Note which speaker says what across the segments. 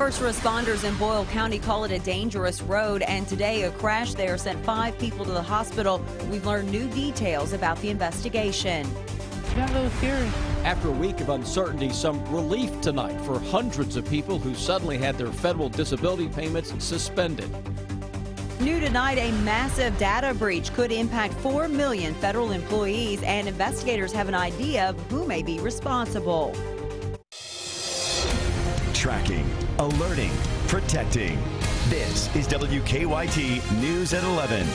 Speaker 1: First responders in Boyle County call it a dangerous road, and today a crash there sent 5 people to the hospital. We've learned new details about the investigation.
Speaker 2: Got a little scary.
Speaker 3: After a week of uncertainty, some relief tonight for hundreds of people who suddenly had their federal disability payments suspended.
Speaker 1: New tonight, a massive data breach could impact 4 million federal employees, and investigators have an idea of who may be responsible.
Speaker 4: Tracking, alerting, protecting. This is WKYT News at 11.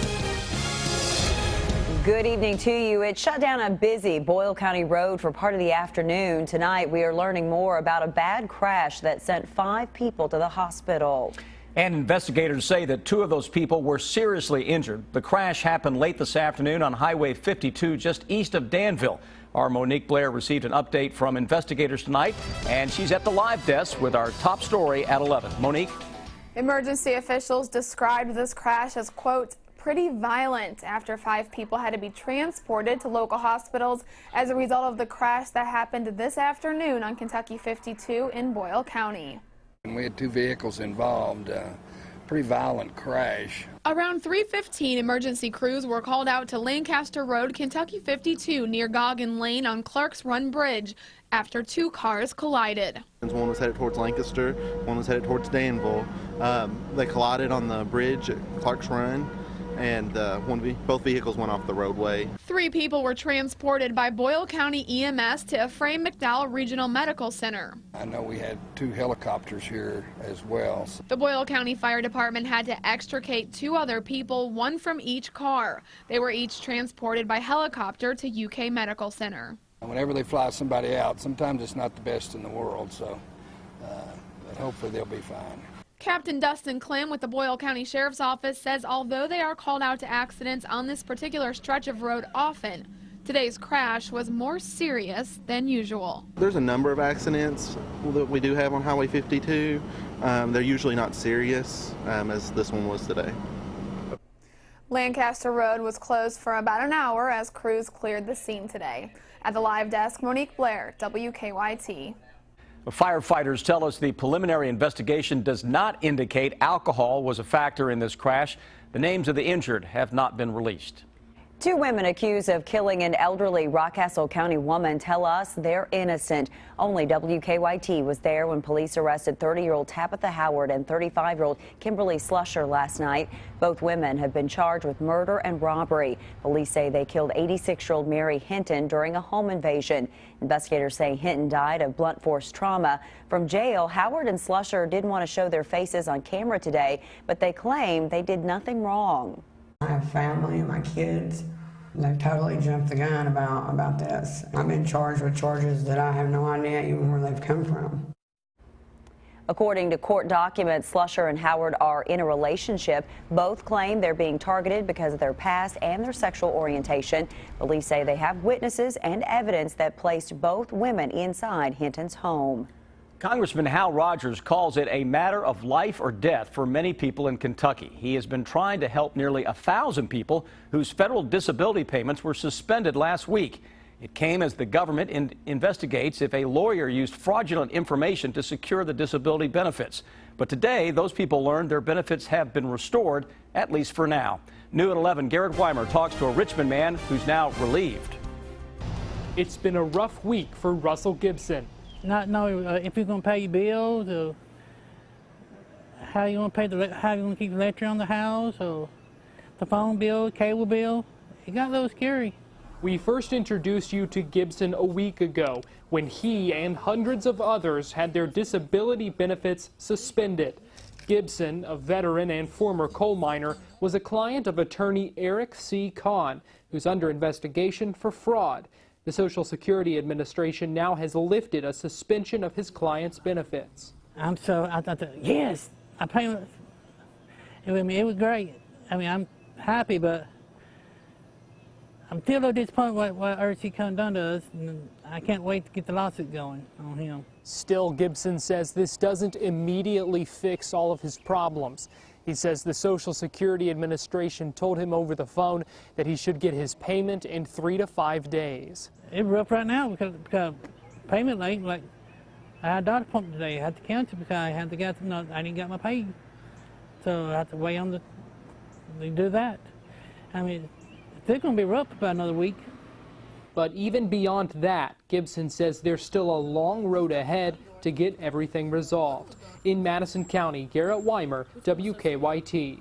Speaker 1: Good evening to you. It shut down a busy Boyle County road for part of the afternoon. Tonight, we are learning more about a bad crash that sent 5 people to the hospital.
Speaker 3: And investigators say that 2 of those people were seriously injured. The crash happened late this afternoon on Highway 52 just east of Danville. Our Monique Blair received an update from investigators tonight, and she's at the live desk with our top story at 11. Monique?
Speaker 5: Emergency officials described this crash as, quote, pretty violent after 5 people had to be transported to local hospitals as a result of the crash that happened this afternoon on Kentucky 52 in Boyle County.
Speaker 6: We had 2 vehicles involved, pretty violent crash.
Speaker 5: Around 3:15, emergency crews were called out to Lancaster Road, Kentucky 52 near Goggin Lane on Clark's Run Bridge after 2 cars collided.
Speaker 7: One was headed towards Lancaster, one was headed towards Danville. They collided on the bridge at Clark's Run, and both vehicles went off the roadway. 3
Speaker 5: people were transported by Boyle County EMS to Ephraim McDowell Regional Medical Center.
Speaker 6: I know we had 2 helicopters here as well.
Speaker 5: The Boyle County Fire Department had to extricate 2 other people, 1 from each car. They were each transported by helicopter to UK Medical Center.
Speaker 6: Whenever they fly somebody out, sometimes it's not the best in the world, so but hopefully they'll be fine.
Speaker 5: Captain Dustin Clem with the Boyle County Sheriff's Office says although they are called out to accidents on this particular stretch of road often, today's crash was more serious than usual.
Speaker 7: There's a number of accidents that we do have on Highway 52. They're usually not serious, as this one was today.
Speaker 5: Lancaster Road was closed for about an hour as crews cleared the scene today. At the live desk, Monique Blair, WKYT.
Speaker 3: Firefighters tell us the preliminary investigation does not indicate alcohol was a factor in this crash. The names of the injured have not been released.
Speaker 1: 2 women accused of killing an elderly Rockcastle County woman tell us they're innocent. Only WKYT was there when police arrested 30-year-old Tabitha Howard and 35-year-old Kimberly Slusher last night. Both women have been charged with murder and robbery. Police say they killed 86-year-old Mary Hinton during a home invasion. Investigators say Hinton died of blunt force trauma. From jail, Howard and Slusher didn't want to show their faces on camera today, but they claim they did nothing wrong.
Speaker 8: I have family and my kids. They've totally jumped the gun about this. I've been charged with charges that I have no idea even where they've come from.
Speaker 1: According to court documents, Slusher and Howard are in a relationship. Both claim they're being targeted because of their past and their sexual orientation. Police say they have witnesses and evidence that placed both women inside Hinton's home.
Speaker 3: Congressman Hal Rogers calls it a matter of life or death for many people in Kentucky. He has been trying to help nearly 1,000 people whose federal disability payments were suspended last week. It came as the government investigates if a lawyer used fraudulent information to secure the disability benefits. But today, those people learned their benefits have been restored, at least for now. New at 11, Garrett Weimer talks to a Richmond man who's now relieved.
Speaker 9: It's been a rough week for Russell Gibson.
Speaker 2: Not know if you're going to pay your bills, or how you going to keep the electric on the house, or the phone bill, cable bill. It got a little scary.
Speaker 9: We first introduced you to Gibson a week ago when he and hundreds of others had their disability benefits suspended. Gibson, a veteran and former coal miner, was a client of attorney Eric C. Kahn, who's under investigation for fraud. The Social Security Administration now has lifted a suspension of his client's benefits.
Speaker 2: I thought, yes, I paid. It was great. I mean, I'm happy, but I'm still a little disappointed what R.C. Kahn done to us, and I can't wait to get the lawsuit going on him.
Speaker 9: Still, Gibson says this doesn't immediately fix all of his problems. He says the Social Security Administration told him over the phone that he should get his payment in 3 to 5 days.
Speaker 2: It's rough right now because payment late. Like I had a doctor's appointment today. I had to cancel because I didn't get my pay. So I have to wait on they do that. I mean, they're going to be rough about another week.
Speaker 9: But even beyond that, Gibson says there's still a long road ahead to get everything resolved. In Madison County, Garrett Weimer, WKYT.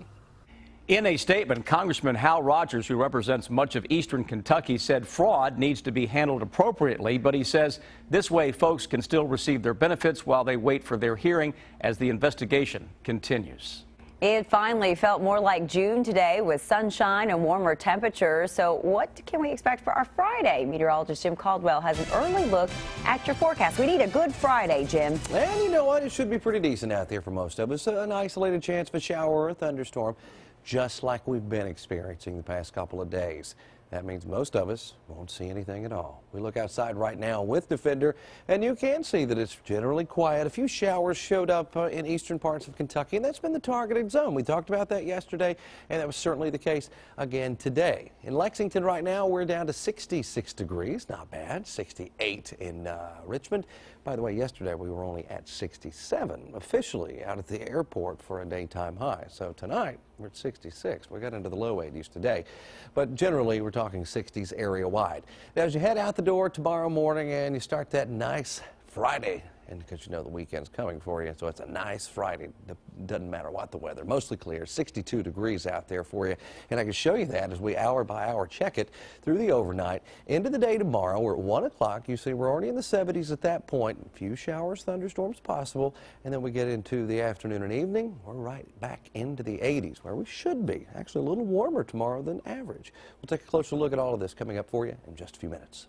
Speaker 3: In a statement, Congressman Hal Rogers, who represents much of eastern Kentucky, said fraud needs to be handled appropriately, but he says this way folks can still receive their benefits while they wait for their hearing as the investigation continues.
Speaker 1: It finally felt more like June today with sunshine and warmer temperatures. So what can we expect for our Friday? Meteorologist Jim Caldwell has an early look at your forecast. We need a good Friday, Jim.
Speaker 10: And you know what? It should be pretty decent out there for most of us. An isolated chance of a shower or a thunderstorm, just like we've been experiencing the past couple of days. That means most of us won't see anything at all. We look outside right now with Defender, and you can see that it's generally quiet. A few showers showed up in eastern parts of Kentucky, and that's been the targeted zone. We talked about that yesterday, and that was certainly the case again today. In Lexington right now, we're down to 66 degrees. Not bad. 68 in Richmond. By the way, yesterday we were only at 67 officially out at the airport for a daytime high. So tonight we're at 66. We got into the low 80s today. But generally we're talking 60s area wide. Now as you head out the door tomorrow morning and you start that nice Friday, and because you know the weekend's coming for you, so it's a nice Friday. It doesn't matter what the weather. Mostly clear, 62 degrees out there for you. And I can show you that as we hour by hour check it through the overnight. Into the day tomorrow, we're at 1 o'clock. You see we're already in the 70s at that point. A few showers, thunderstorms possible. And then we get into the afternoon and evening. We're right back into the 80s where we should be. Actually a little warmer tomorrow than average. We'll take a closer look at all of this coming up for you in just a few minutes.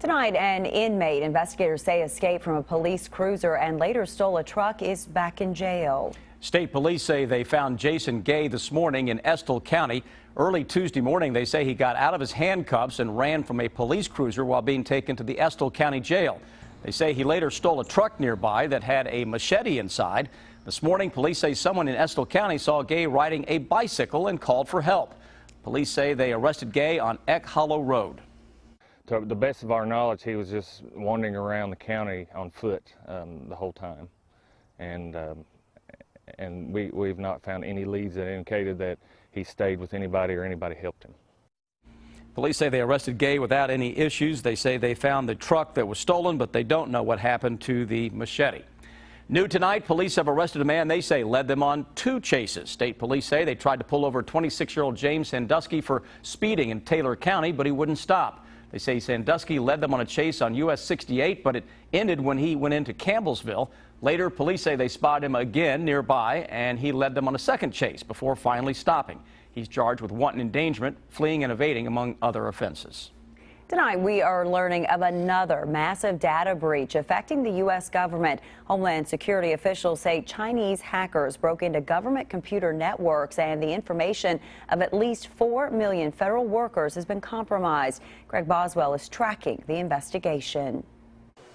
Speaker 1: Tonight, an inmate investigators say escaped from a police cruiser and later stole a truck is back in jail.
Speaker 3: State police say they found Jason Gay this morning in Estill County. Early Tuesday morning, they say he got out of his handcuffs and ran from a police cruiser while being taken to the Estill County Jail. They say he later stole a truck nearby that had a machete inside. This morning, police say someone in Estill County saw Gay riding a bicycle and called for help. Police say they arrested Gay on Eck Hollow Road.
Speaker 11: To the best of our knowledge, he was just wandering around the county on foot the whole time, and we've not found any leads that indicated that he stayed with anybody or anybody helped him.
Speaker 3: Police say they arrested Gay without any issues. They say they found the truck that was stolen, but they don't know what happened to the machete. New tonight, police have arrested a man they say led them on 2 chases. State police say they tried to pull over 26-year-old James Sandusky for speeding in Taylor County, but he wouldn't stop. They say Sandusky led them on a chase on US 68, but it ended when he went into Campbellsville. Later, police say they spotted him again nearby, and he led them on a second chase before finally stopping. He's charged with wanton endangerment, fleeing and evading, among other offenses.
Speaker 1: Tonight, we are learning of another massive data breach affecting the U.S. government. Homeland Security officials say Chinese hackers broke into government computer networks, and the information of at least 4 million federal workers has been compromised. Greg Boswell is tracking the investigation.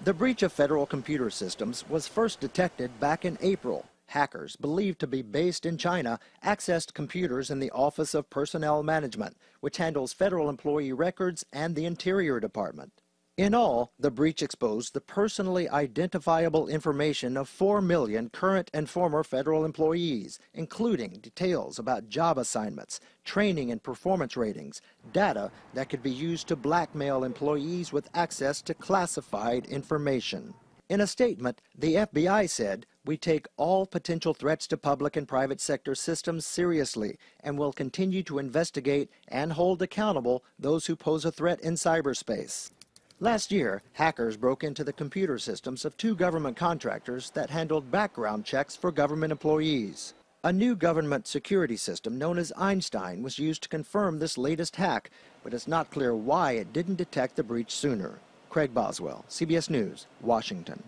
Speaker 12: The breach of federal computer systems was first detected back in April. Hackers, believed to be based in China, accessed computers in the Office of Personnel Management, which handles federal employee records and the Interior Department. In all, the breach exposed the personally identifiable information of 4 million current and former federal employees, including details about job assignments, training and performance ratings, data that could be used to blackmail employees with access to classified information. In a statement, the FBI said, "We take all potential threats to public and private sector systems seriously and will continue to investigate and hold accountable those who pose a threat in cyberspace." Last year, hackers broke into the computer systems of 2 government contractors that handled background checks for government employees. A new government security system known as Einstein was used to confirm this latest hack, but it's not clear why it didn't detect the breach sooner. Craig Boswell, CBS News, Washington.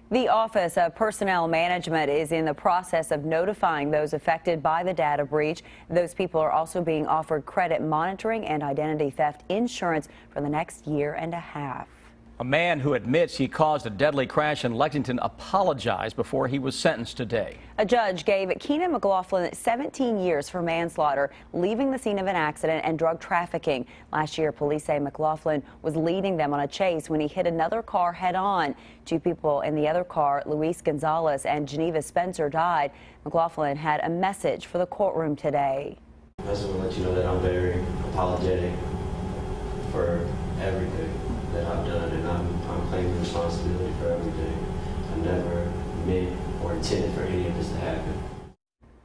Speaker 1: The Office of Personnel Management is in the process of notifying those affected by the data breach. Those people are also being offered credit monitoring and identity theft insurance for the next year and a half.
Speaker 3: A man who admits he caused a deadly crash in Lexington apologized before he was sentenced today.
Speaker 1: A judge gave Keenan McLaughlin 17 years for manslaughter, leaving the scene of an accident, and drug trafficking. Last year, police say McLaughlin was leading them on a chase when he hit another car head-on. Two people in the other car, Luis Gonzalez and Geneva Spencer, died. McLaughlin had a message for the courtroom today.
Speaker 13: I just want to let you know that I'm very apologetic for everything that I've done, and I'm claiming responsibility for everything. I never meant or intended for any of this to happen.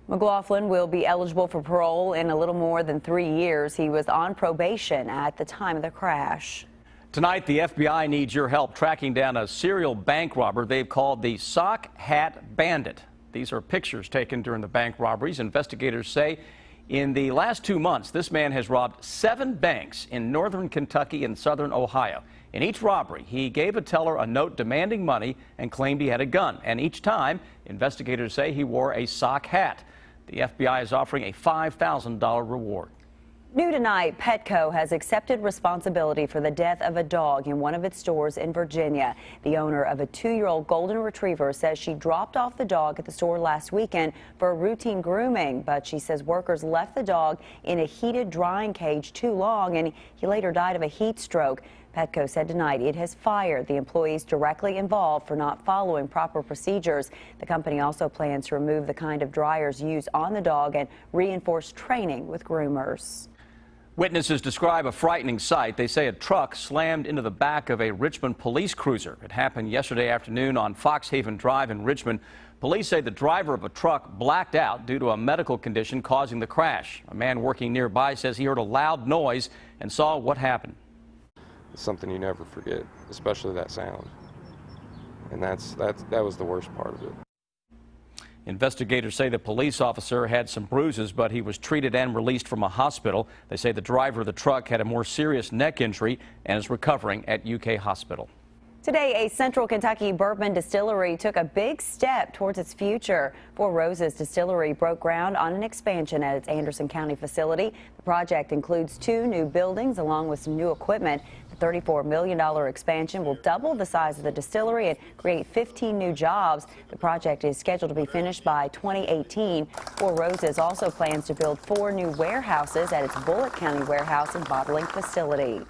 Speaker 1: McLaughlin will be eligible for parole in a little more than 3 years. He was on probation at the time of the crash.
Speaker 3: Tonight, the FBI needs your help tracking down a serial bank robber they've called the Sock Hat Bandit. These are pictures taken during the bank robberies. Investigators say in the last 2 months, this man has robbed 7 banks in northern Kentucky and southern Ohio. In each robbery, he gave a teller a note demanding money and claimed he had a gun. And each time, investigators say he wore a sock hat. The FBI is offering a $5,000 reward.
Speaker 1: New tonight, Petco has accepted responsibility for the death of a dog in one of its stores in Virginia. The owner of a 2-year-old golden retriever says she dropped off the dog at the store last weekend for a routine grooming, but she says workers left the dog in a heated drying cage too long, and he later died of a heat stroke. Petco said tonight it has fired the employees directly involved for not following proper procedures. The company also plans to remove the kind of dryers used on the dog and reinforce training with groomers.
Speaker 3: Witnesses describe a frightening sight. They say a truck slammed into the back of a Richmond police cruiser. It happened yesterday afternoon on Foxhaven Drive in Richmond. Police say the driver of a truck blacked out due to a medical condition causing the crash. A man working nearby says he heard a loud noise and saw what happened.
Speaker 14: It's something you never forget, especially that sound. And that was the worst part of it.
Speaker 3: Investigators say the police officer had some bruises, but he was treated and released from a hospital. They say the driver of the truck had a more serious neck injury and is recovering at UK Hospital.
Speaker 1: Today, a Central Kentucky bourbon distillery took a big step towards its future. Four Roses Distillery broke ground on an expansion at its Anderson County facility. The project includes 2 new buildings along with some new equipment. The $34 million expansion will double the size of the distillery and create 15 new jobs. The project is scheduled to be finished by 2018. Four Roses also plans to build 4 new warehouses at its Bullitt County warehouse and bottling facility.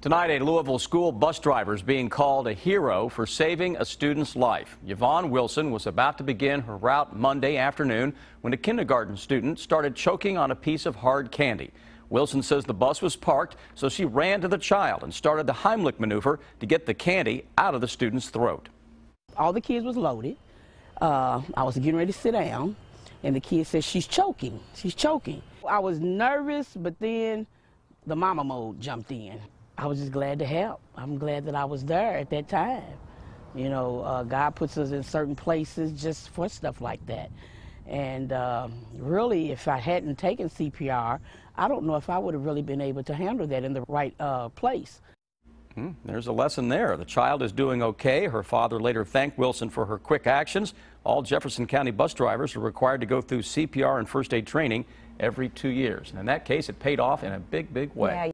Speaker 3: Tonight, a Louisville school bus driver is being called a hero for saving a student's life. Yvonne Wilson was about to begin her route Monday afternoon when a kindergarten student started choking on a piece of hard candy. Wilson says the bus was parked, so she ran to the child and started the Heimlich maneuver to get the candy out of the student's throat.
Speaker 15: All the kids was loaded. I was getting ready to sit down, and the kid said, "She's choking, she's choking." I was nervous, but then the mama mode jumped in. I was just glad to help. I'm glad that I was there at that time. You know, God puts us in certain places just for stuff like that. And really, if I hadn't taken CPR, I don't know if I would have really been able to handle that in the right place.
Speaker 3: There's a lesson there. The child is doing okay. Her father later thanked Wilson for her quick actions. All Jefferson County bus drivers are required to go through CPR and first aid training every 2 years. And in that case, it paid off in a big, big way.
Speaker 1: Yeah.